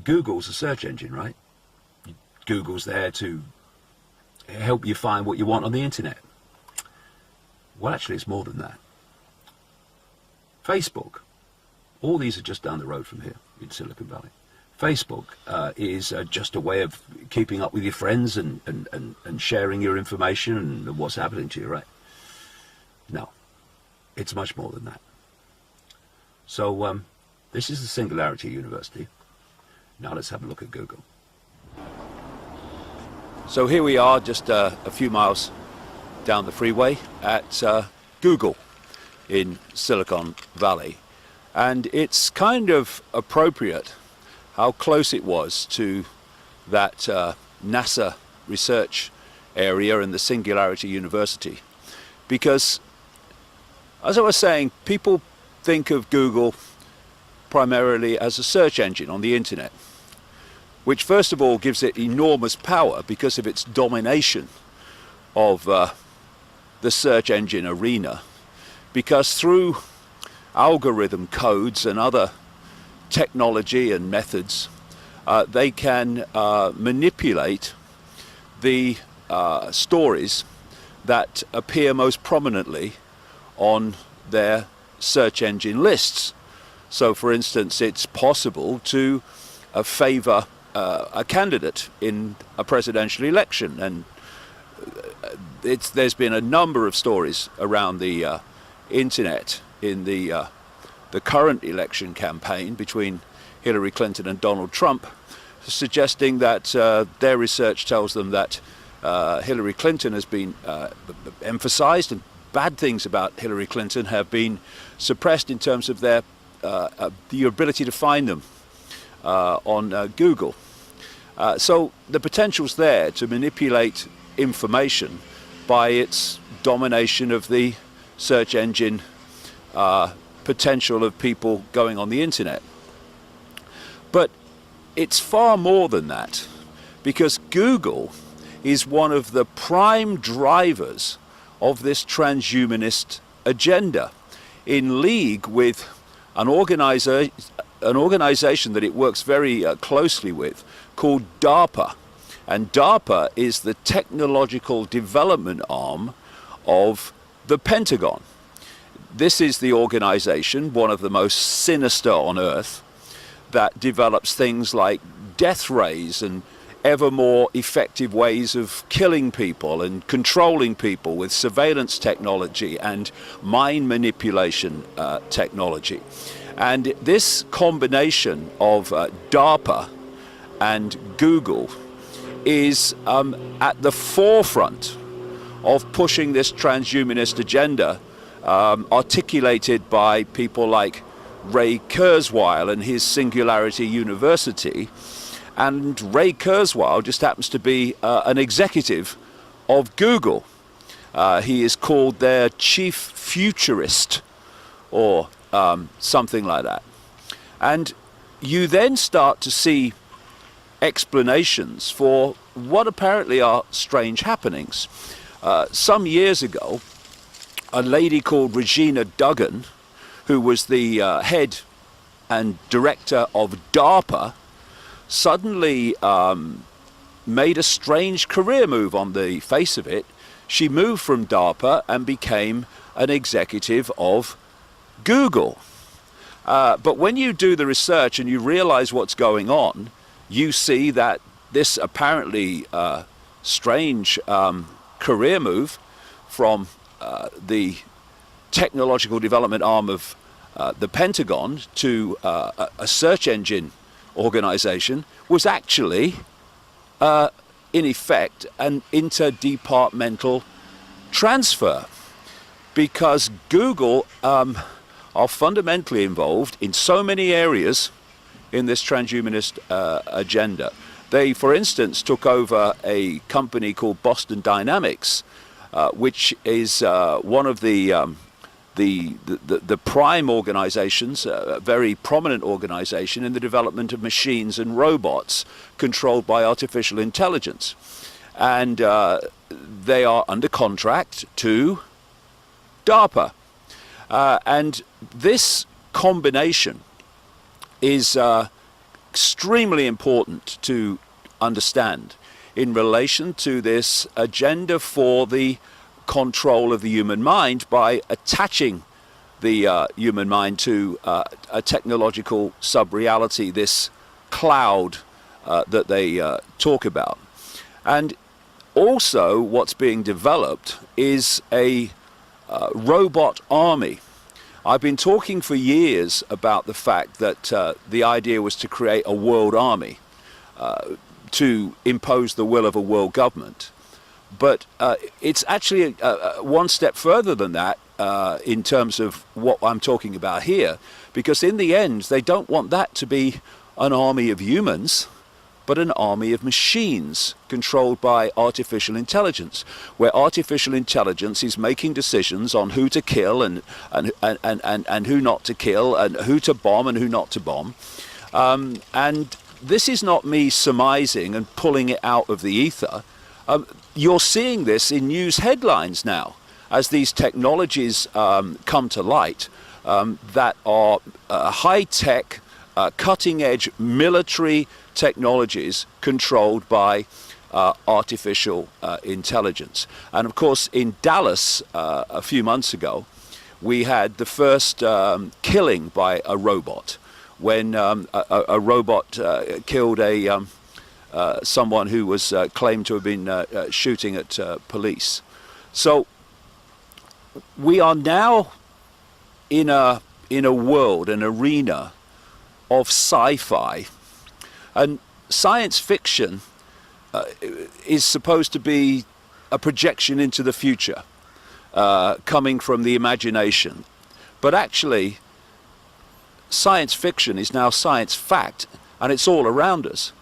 Google's a search engine, right? Google's there to help you find what you want on the internet. Well, actually, it's more than that. Facebook, all these are just down the road from here in Silicon Valley. Facebook is just a way of keeping up with your friends and sharing your information and what's happening to you, right? No, it's much more than that. So this is the Singularity University. Now let's have a look at Google. So here we are, just a few miles down the freeway at Google in Silicon Valley. And it's kind of appropriate how close it was to that NASA research area in the Singularity University. Because, as I was saying, people think of Google primarily as a search engine on the internet, which first of all gives it enormous power because of its domination of the search engine arena. Because through algorithm codes and other technology and methods, they can manipulate the stories that appear most prominently on their search engine lists. So, for instance, it's possible to favor a candidate in a presidential election, and there's been a number of stories around the internet in the current election campaign between Hillary Clinton and Donald Trump, suggesting that their research tells them that Hillary Clinton has been emphasized, and bad things about Hillary Clinton have been suppressed in terms of their the ability to find them on Google. So the potential's there to manipulate information by its domination of the search engine potential of people going on the internet. But it's far more than that, because Google is one of the prime drivers of this transhumanist agenda, in league with an organization that it works very closely with, called DARPA. And DARPA is the technological development arm of the Pentagon. This is the organization, one of the most sinister on earth, that develops things like death rays and ever more effective ways of killing people and controlling people with surveillance technology and mind manipulation technology. And this combination of DARPA and Google is at the forefront of pushing this transhumanist agenda, articulated by people like Ray Kurzweil and his Singularity University. And Ray Kurzweil just happens to be an executive of Google. He is called their chief futurist, or something like that. And you then start to see explanations for what apparently are strange happenings. Some years ago, a lady called Regina Duggan, who was the head and director of DARPA, suddenly made a strange career move on the face of it. She moved from DARPA and became an executive of Google. But when you do the research and you realize what's going on, you see that this apparently strange career move from the technological development arm of the Pentagon to a search engine organization was actually, in effect, an interdepartmental transfer, because Google are fundamentally involved in so many areas in this transhumanist agenda. They, for instance, took over a company called Boston Dynamics, which is one of the prime organizations, a very prominent organization in the development of machines and robots controlled by artificial intelligence. And they are under contract to DARPA. And this combination is extremely important to understand in relation to this agenda for the control of the human mind by attaching the human mind to a technological sub-reality, this cloud that they talk about. And also what's being developed is a robot army. I've been talking for years about the fact that the idea was to create a world army to impose the will of a world government. But it's actually one step further than that in terms of what I'm talking about here, because in the end they don't want that to be an army of humans, but an army of machines controlled by artificial intelligence, where artificial intelligence is making decisions on who to kill and who not to kill, and who to bomb and who not to bomb. And this is not me surmising and pulling it out of the ether. You're seeing this in news headlines now as these technologies come to light that are high-tech, cutting-edge military technologies controlled by artificial intelligence. And of course, in Dallas a few months ago, we had the first killing by a robot, when a robot killed someone who was claimed to have been shooting at police. So we are now in a world, an arena of sci-fi, and science fiction is supposed to be a projection into the future, coming from the imagination. But actually, science fiction is now science fact, and it's all around us.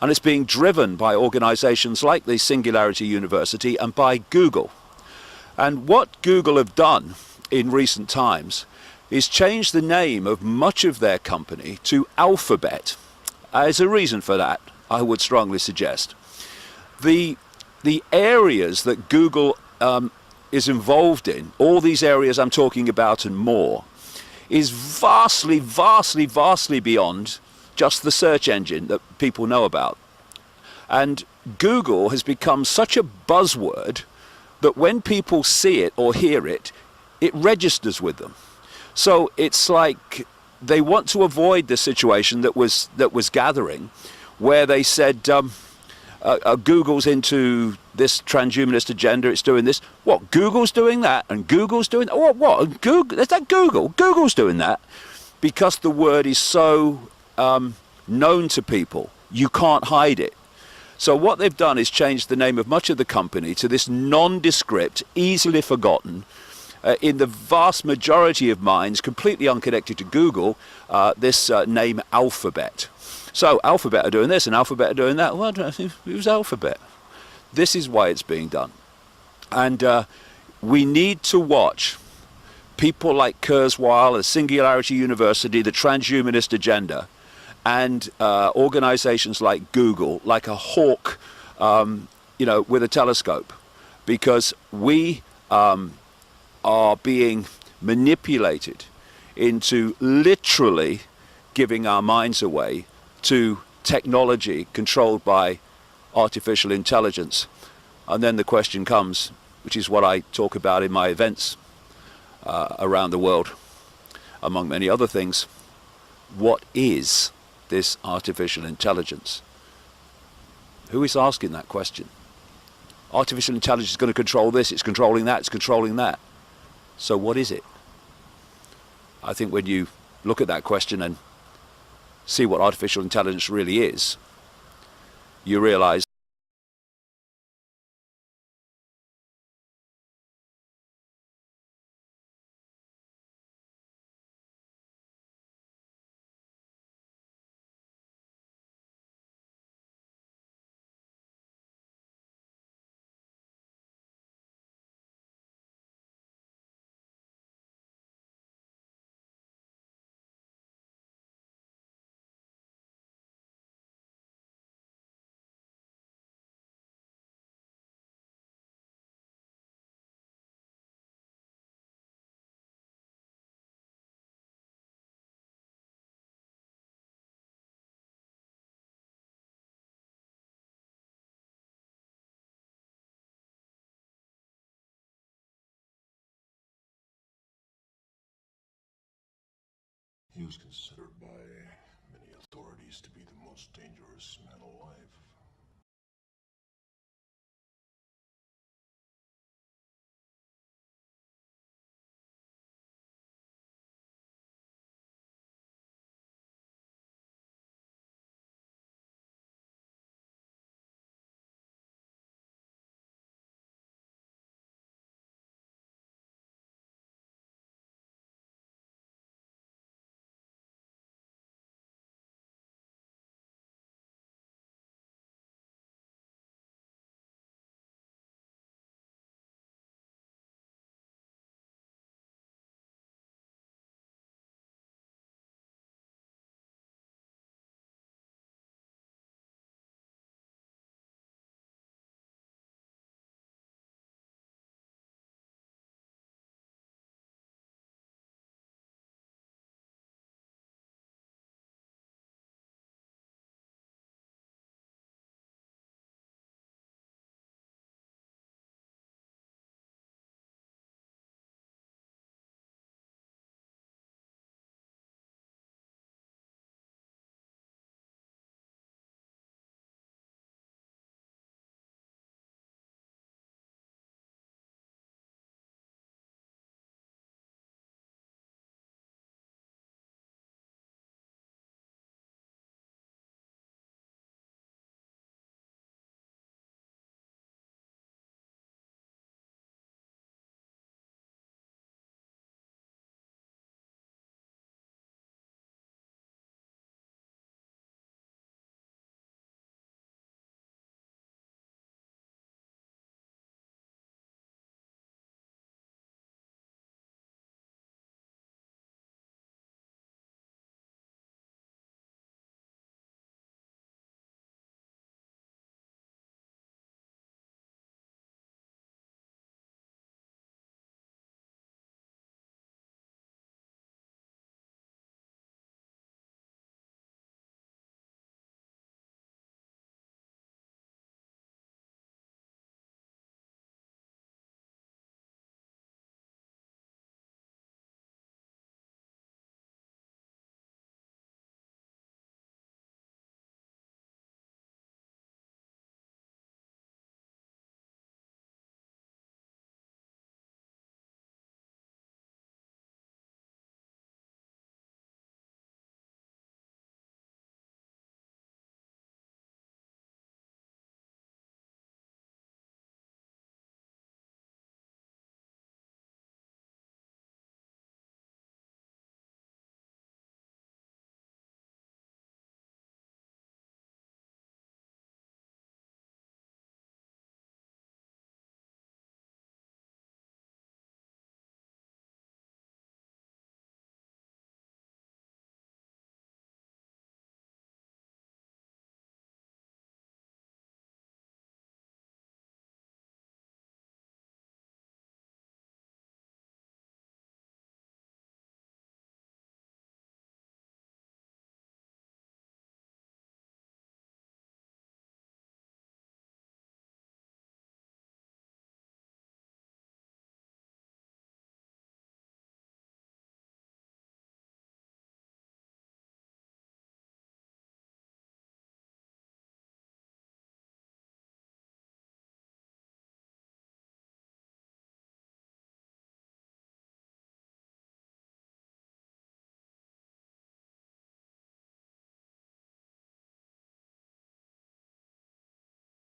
And it's being driven by organizations like the Singularity University and by Google. And what Google have done in recent times is change the name of much of their company to Alphabet. There's a reason for that, I would strongly suggest. The areas that Google is involved in, all these areas I'm talking about and more, is vastly, vastly, vastly beyond just the search engine that people know about. And Google has become such a buzzword that when people see it or hear it, it registers with them. So it's like they want to avoid the situation that was gathering, where they said Google's into this transhumanist agenda, it's doing this. What, Google's doing that? And Google's doing that? What? Google? Is that Google? Google's doing that? Because the word is so known to people, you can't hide it. So what they've done is changed the name of much of the company to this nondescript, easily forgotten, in the vast majority of minds, completely unconnected to Google, this name Alphabet. So Alphabet are doing this and Alphabet are doing that. Well, it was Alphabet. This is why it's being done. And we need to watch people like Kurzweil, the Singularity University, the Transhumanist agenda, and organizations like Google, like a hawk, with a telescope, because we are being manipulated into literally giving our minds away to technology controlled by artificial intelligence. And then the question comes, which is what I talk about in my events around the world, among many other things: what is this artificial intelligence? Who is asking that question? Artificial intelligence is going to control this, it's controlling that, it's controlling that. So what is it? I think when you look at that question and see what artificial intelligence really is, you realize He was considered by many authorities to be the most dangerous man alive.